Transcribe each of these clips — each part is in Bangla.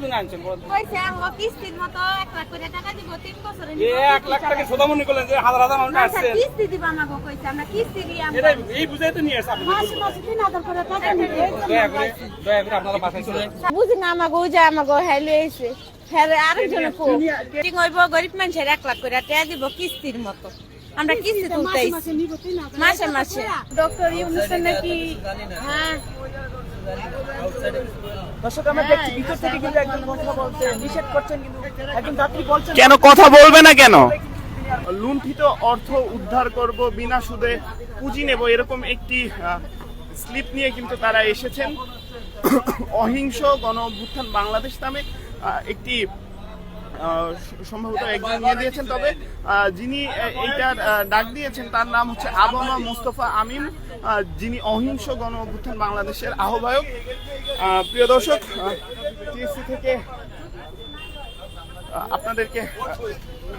জন্য আনছেন কইছে আমগো কিস্তির মতো 1 লাখ করে টাকা দিব 3 বছরে 1 লাখ টাকা সোদা মনে করলেন যে হাজার হাজার মানুষ আসছে কিস্তি দিব আমাগো কইছে আমরা কিস্তি দিই আমরা এটা এই বুঝাই তো নিয়ে আসছে মাসে মাসে 3000 করে টাকা নিবে দয়া করে আপনারা বাসায় চলে বুঝি না আমাগো যে আমাগো হেলে এসে হ্যাঁ আরেকজনে কো ঠিক হইব গরিব মানুষের 1 লাখ করে টাকা দিব কিস্তির মতো আমরা কিস্তি তুলতেই মাসে মাসে ডক্টর ইউনুস নাকি হ্যাঁ দর্শক আমরা দেখছি ভিতর থেকে কিন্তু একজন কথা বলছে নিষেধ করছেন কিন্তু একজন যাত্রী বলছেন কেন কথা বলবে না কেন? লুণ্ঠিত অর্থ উদ্ধার করব, বিনা সুদে পুঁজি নেব, এরকম একটি স্লিপ নিয়ে কিন্তু তারা এসেছেন। অহিংস গণ অভ্যুত্থান বাংলাদেশ নামে একটি সম্ভবত একজন নিয়ে দিয়েছেন, তবে যিনি এইটার ডাক দিয়েছেন তার নাম হচ্ছে আবনা মোস্তফা আমিন, যিনি অহিংস গণ অভ্যুত্থান বাংলাদেশের আহ্বায়ক। প্রিয় দর্শক, টিএসসি থেকে আপনাদেরকে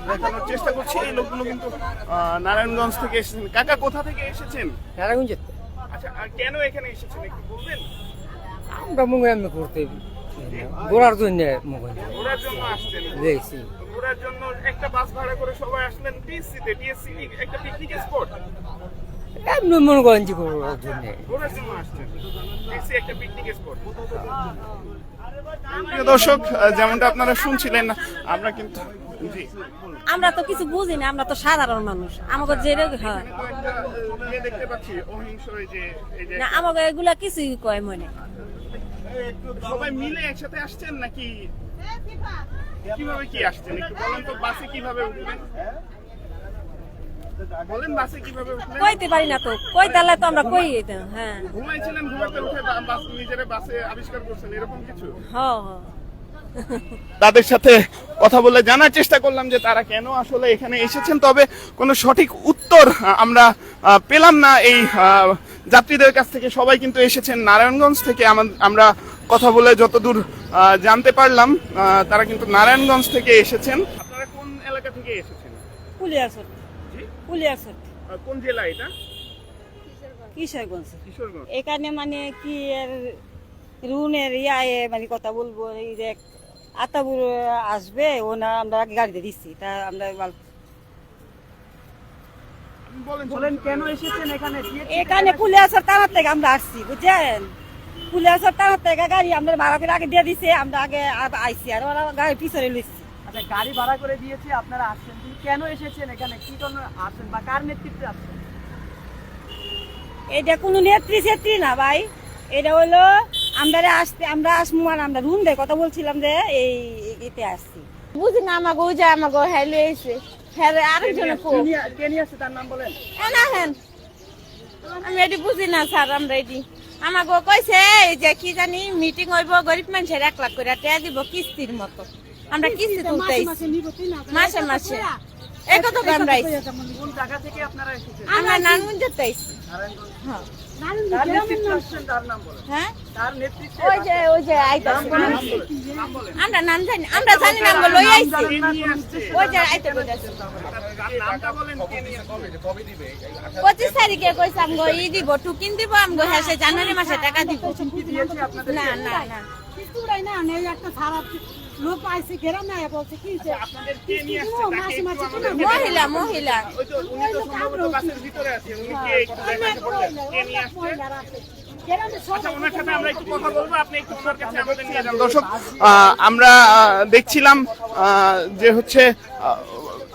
দেখানোর চেষ্টা করছি, এই লোকগুলো কিন্তু নারায়ণগঞ্জ থেকে এসেছেন। কাকা কোথা থেকে এসেছেন? নারায়ণগঞ্জ। আচ্ছা, কেন এখানে এসেছেন একটু বলবেন? আমরা মুঙ্গামি করতে ঘোরার জন্য ঘোরার জন্য আসছেন? দেখছি ঘোরার জন্য একটা বাস ভাড়া করে সবাই আসলেন টিএসসিতে। টিএসসি একটা পিকনিক স্পট, এমনি মনে করেন যে ঘোরার জন্য ঘোরার জন্য আসছেন। টিএসসি একটা পিকনিক স্পট। প্রিয় দর্শক, যেমনটা আপনারা শুনছিলেন, আমরা কিন্তু আমরা তো কিছু বুঝি না, আমরা তো সাধারণ মানুষ। আমাকে যে হয় দেখতে পাচ্ছি অহিংস এই যে না, আমাকে এগুলা কিছুই কয় মনে। সবাই মিলে একসাথে আসছেন নাকি কিভাবে কি আসছেন একটু বলেন তো? বাসে কিভাবে উঠবেন বলেন, বাসে কিভাবে উঠবেন? কইতে পারি না তো, কই তাহলে তো আমরা কই হ্যাঁ ঘুমাইছিলেন, ঘুমাতে উঠে বাস নিজেরা বাসে আবিষ্কার করছেন এরকম কিছু? হ্যাঁ হ্যাঁ। তাদের সাথে কথা বলে জানার চেষ্টা করলাম যে তারা কেন আসলে এখানে এসেছেন, তবে কোনো সঠিক উত্তর আমরা পেলাম না এই যাত্রীদের কাছ থেকে। সবাই কিন্তু এসেছেন নারায়ণগঞ্জ থেকে। আমরা কথা বলে যতদূর জানতে পারলাম, তারা কিন্তু নারায়ণগঞ্জ থেকে এসেছেন। আপনারা কোন এলাকা থেকে এসেছেন? পুলিয়াছট। পুলিয়াছট কোন জেলা এটা? কিশোরগঞ্জ। কিশোরগঞ্জ। এখানে মানে কি এর রুনের ইয়ে মানে কথা বলবো, এই যে আতাবুর আসবে ও না, আমরা গাড়িতে দিচ্ছি তা আমরা বলেন কেন এসেছেন এখানে? এখানে পুলিয়াছট থানার থেকে আমরা আসছি, বুঝছেন? পুলিয়াছট থানার থেকে গাড়ি আমরা ভাড়া করে আগে দিয়ে দিছে, আমরা আগে আইসি আর ওরা গাড়ি পিছনে লইছি। আচ্ছা, গাড়ি ভাড়া করে দিয়েছে, আপনারা আসছেন, কেন এসেছেন এখানে? কি জন্য আসছেন বা কার নেতৃত্বে আসছেন? এটা কোনো নেত্রী না ভাই, এটা হলো আমরা আসবো মানে আমরা রুম দিয়ে কথা বলছিলাম যে এই এতে আসছি। বুঝি না আমাকে যে আমাকে হেলে এসে হ্যাঁ আরেকজনে কে নিয়ে আসছে তার নাম বলেন? না হ্যাঁ আমি এটি বুঝি না স্যার। আমরা এটি আমাকে কইছে যে কি জানি মিটিং হইব, গরিব মানুষের 1 লাখ করে টাকা দিব কিস্তির মতো। আমরা কিস্তি তুলতেই মাসে মাসে এই কথা আমরা কোন জায়গা থেকে আপনারা এসেছেন? আমরা নারায়ণগঞ্জ যেতে আইছি। হ্যাঁ তার নেতৃত্বে আসছেন, তার নাম বলেন। হ্যাঁ তার নেতৃত্বে ওই যে আইতাছে আমরা নাম জানি, আমরা জানি নাম লই আইছি। ওই যে আইতে বলেছে নামটা বলেন, কে নিয়ে আসছে? 25 তারিখে কইছে আমগো ই দিব, টুকিন দিব আমগো, হ্যাঁ সে জানুয়ারি মাসে টাকা দিব। দিয়েছে আপনাদের? না না না কিছু উড়াই না, আমি একটা খারাপ লোক আইছে ঘেরাম না বলছে কি যে আপনাদের কে নিয়ে আসছে? মাসে মাসে মহিলা মহিলা ওই তো উনি তো সম্ভবত বাসের ভিতরে আছেন। উনি কে একটু দেখাতে পারবেন? কে নিয়ে আসছে? আচ্ছা, ওনার সাথে আমরা একটু কথা বলবো, আপনি একটু ওনার কাছে আমাদের নিয়ে যান। দর্শক, আমরা দেখছিলাম যে হচ্ছে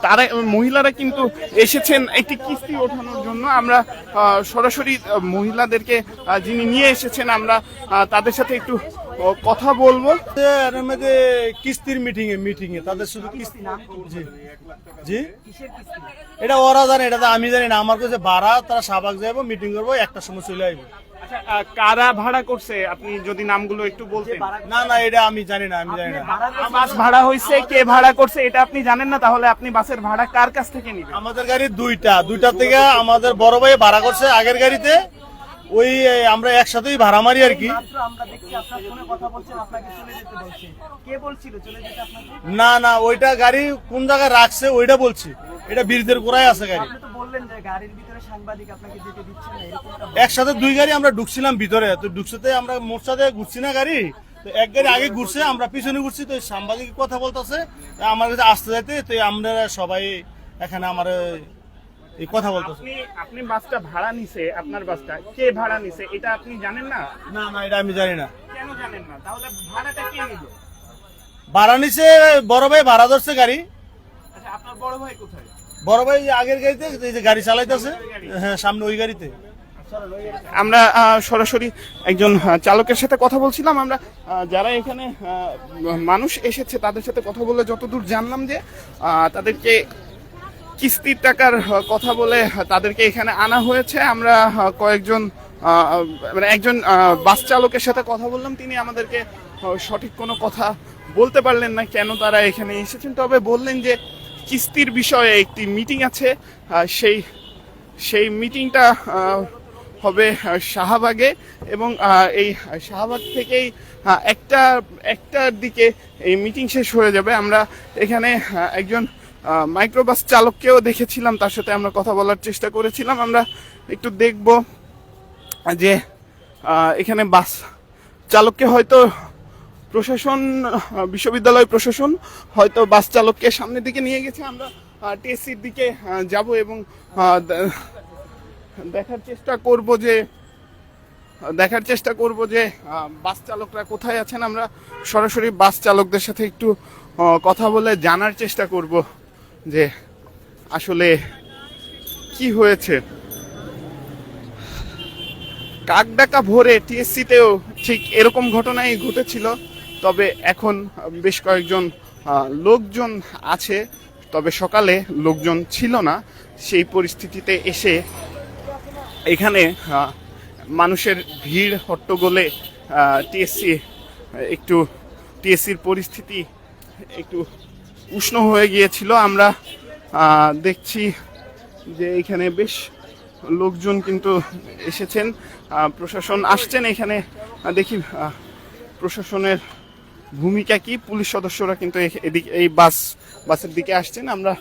তারা মহিলারা কিন্তু এসেছেন একটি কিস্তি ওঠানোর জন্য। আমরা সরাসরি মহিলাদেরকে যিনি নিয়ে এসেছেন, আমরা তাদের সাথে একটু কথা বলবো। কিস্তির মিটিং এ তাদের শুধু কিস্তি। জি জি, এটা ওরা জানে, এটা তো আমি জানি না। আমার কাছে ভাড়া, তারা শাহবাগ যাবো, মিটিং করবো, একটা সময় চলে আসবো। আচ্ছা, কারা ভাড়া করছে আপনি যদি নামগুলো একটু বলতেন? না, এটা আমি জানি না, বাস ভাড়া হয়েছে, কে ভাড়া করছে এটা আপনি জানেন না, তাহলে আপনি বাসের ভাড়া কার কাছ থেকে নিবেন? আমাদের গাড়ি দুইটা থেকে আমাদের বড় ভাই ভাড়া করছে আগের গাড়িতে, ওই আমরা একসাথেই ভাড়া মারি আর কি। আমরা দেখছি আপনার ফোনে কথা বলছেন, আপনাকে চলে যেতে বলছে। কে বলছিল চলে যেতে আপনাকে? না, ওইটা গাড়ি কোন জায়গায় রাখছে ওইটা বলছি। এটা বীরদের গোড়ায় আছে গাড়ি। আপনি তো বললেন যে গাড়ির ভিতরে সাংবাদিক, আপনাকে যেতে দিচ্ছে না, এরকমটা একসাথে দুই গাড়ি আমরা ঢুকছিলাম ভিতরে, তো ঢুকতে আমরা মোর্চাতে ঘুরছি না গাড়ি, তো এক গাড়ি আগে ঘুরছে, আমরা পিছনে ঘুরছি, তো সাংবাদিক কথা বলতেছে আমার কাছে আসতে যাইতে, তো আমরা সবাই এখানে আমার এই কথা বলতেছে। আপনি বাসটা ভাড়া নিছে, আপনার বাসটা কে ভাড়া নিছে এটা আপনি জানেন না? না না, এটা আমি জানি না। কেন জানেন না? তাহলে ভাড়াটা কে নিল? ভাড়া নিছে বড় ভাই, ভাড়া ধরছে গাড়ি। আচ্ছা, আপনার বড় ভাই কোথায়? বড় ভাই আগের গাড়িতে, এই যে গাড়ি চালাইতেছে, হ্যাঁ সামনে ওই গাড়িতে। আমরা সরাসরি একজন চালকের সাথে কথা বলছিলাম। আমরা যারা এখানে মানুষ এসেছে তাদের সাথে কথা বলে যতদূর জানলাম যে তাদেরকে কিস্তির টাকার কথা বলে তাদেরকে এখানে আনা হয়েছে। আমরা কয়েকজন মানে একজন বাস চালকের সাথে কথা বললাম, তিনি আমাদেরকে সঠিক কোনো কথা বলতে পারলেন না কেন তারা এখানে এসেছেন, তবে বললেন যে কিস্তির বিষয়ে একটি মিটিং আছে, সেই মিটিংটা হবে শাহবাগে, এবং এই শাহবাগ থেকেই একটার দিকে এই মিটিং শেষ হয়ে যাবে। আমরা এখানে একজন মাইক্রোবাস চালককেও দেখেছিলাম, তার সাথে আমরা কথা বলার চেষ্টা করেছিলাম। আমরা একটু দেখব যে এখানে বাস চালককে হয়তো প্রশাসন, বিশ্ববিদ্যালয় প্রশাসন হয়তো বাস চালককে সামনের দিকে নিয়ে গেছে। আমরা টিএসসির দিকে যাব এবং দেখার চেষ্টা করব যে বাস চালকরা কোথায় আছেন। আমরা সরাসরি বাস চালকদের সাথে একটু কথা বলে জানার চেষ্টা করব যে আসলে কি হয়েছে। কাকডাকা ভোরে টিএসসিতেও ঠিক এরকম ঘটনাই ঘটেছিল, তবে এখন বেশ কয়েকজন লোকজন আছে, তবে সকালে লোকজন ছিল না। সেই পরিস্থিতিতে এসে এখানে মানুষের ভিড় হট্টগোলে টিএসসির পরিস্থিতি একটু উষ্ণ হয়ে গিয়েছিল। আমরা দেখছি যে এখানে বেশ লোকজন কিন্তু এসেছেন, প্রশাসন আসছেন এখানে। দেখি প্রশাসনের ভূমিকা কি। পুলিশ সদস্যরা কিন্তু এদিকে এই বাসের দিকে আসছেন। আমরা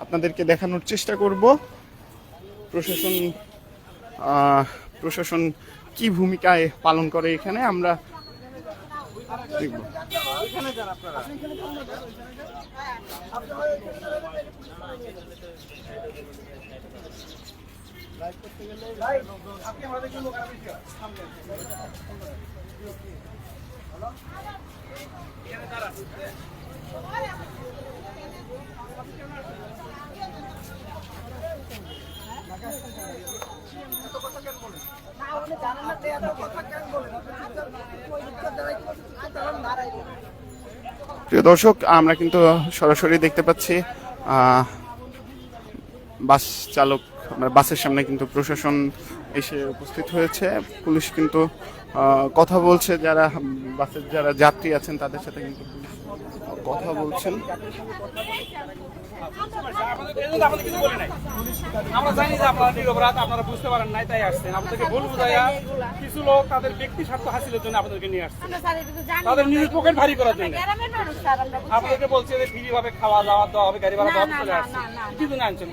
আপনাদেরকে দেখানোর চেষ্টা করব প্রশাসন কি ভূমিকায় পালন করে এখানে। আমরা দেখব। প্রিয় দর্শক, আমরা কিন্তু সরাসরি দেখতে পাচ্ছি বাস চালক, বাসের সামনে কিন্তু প্রশাসন এসে উপস্থিত হয়েছে। পুলিশ কিন্তু কথা বলছে, বাসের যারা যাত্রী আছেন তাদের সাথে কিন্তু কথা বলছেন। আমরা জানি যে আপনারা নিরপরাধ, আপনারা বুঝতে পারেন নাই, তাই আসছেন। আপনাদেরকে বলবো যাইয়া কিছু লোক তাদের ব্যক্তি স্বার্থ হাসিলের জন্য আপনাদেরকে নিয়ে আসছে, তাদের নিজের পকেট ভারী করার জন্য। আপনাদেরকে বলছে যে ফ্রি ভাবে খাওয়া দাওয়া দেওয়া হবে, গাড়ি ভাড়া দেওয়া চলে আসছে। কিছু না আনছেন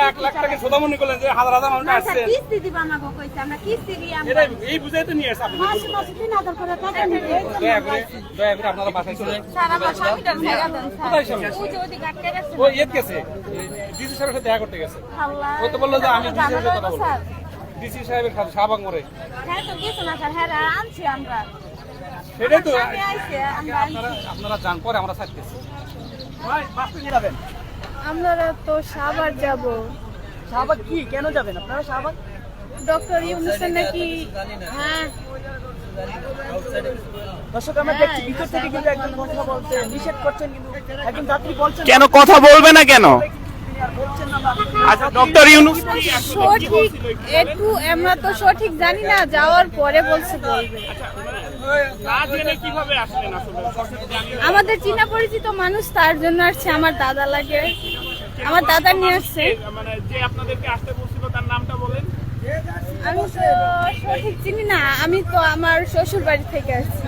1 লাখ টাকা সোদা মনে করলেন যে হাজার হাজার মানুষ আসছেন, এই বুঝাই তো নিয়ে আসছে। দয়া করে আপনারা বাসায় চলে ও ইয়ে গেছে, ডিসি সাহেবের সাথে দেখা করতে গেছে। ও তো বললো যে আমি ডিসি সাহেবের শাহবাগ মোড়ে। সেটাই তো আপনারা জান, পরে আমরা ছাড়তেছি। আমরা তো সাভার যাব। শাহবাগ কি কেন যাবেন আপনারা শাহবাগ? ডক্টর ইউনূসের নাকি, হ্যাঁ দর্শক আমরা দেখছি ভিতর থেকে কিন্তু একজন কথা বলছে, নিষেধ করছেন, কিন্তু একজন যাত্রী বলছেন কেন কথা বলবে না কেন? বলছেন না। আচ্ছা, ডক্টর ইউনূস সঠিক একটু আমরা তো সঠিক জানি না, যাওয়ার পরে বলবে। না জেনে কিভাবে আসলেন আসলে? আমাদের চীনা পরিচিত মানুষ, তার জন্য আসছে। আমার দাদা লাগে, আমার দাদা নিয়ে আসছে। মানে যে আপনাদেরকে আসতে বলছিল তার নামটা বলেন। আমি তো সঠিক চিনি না, আমি তো আমার শ্বশুর বাড়ি থেকে আসছি।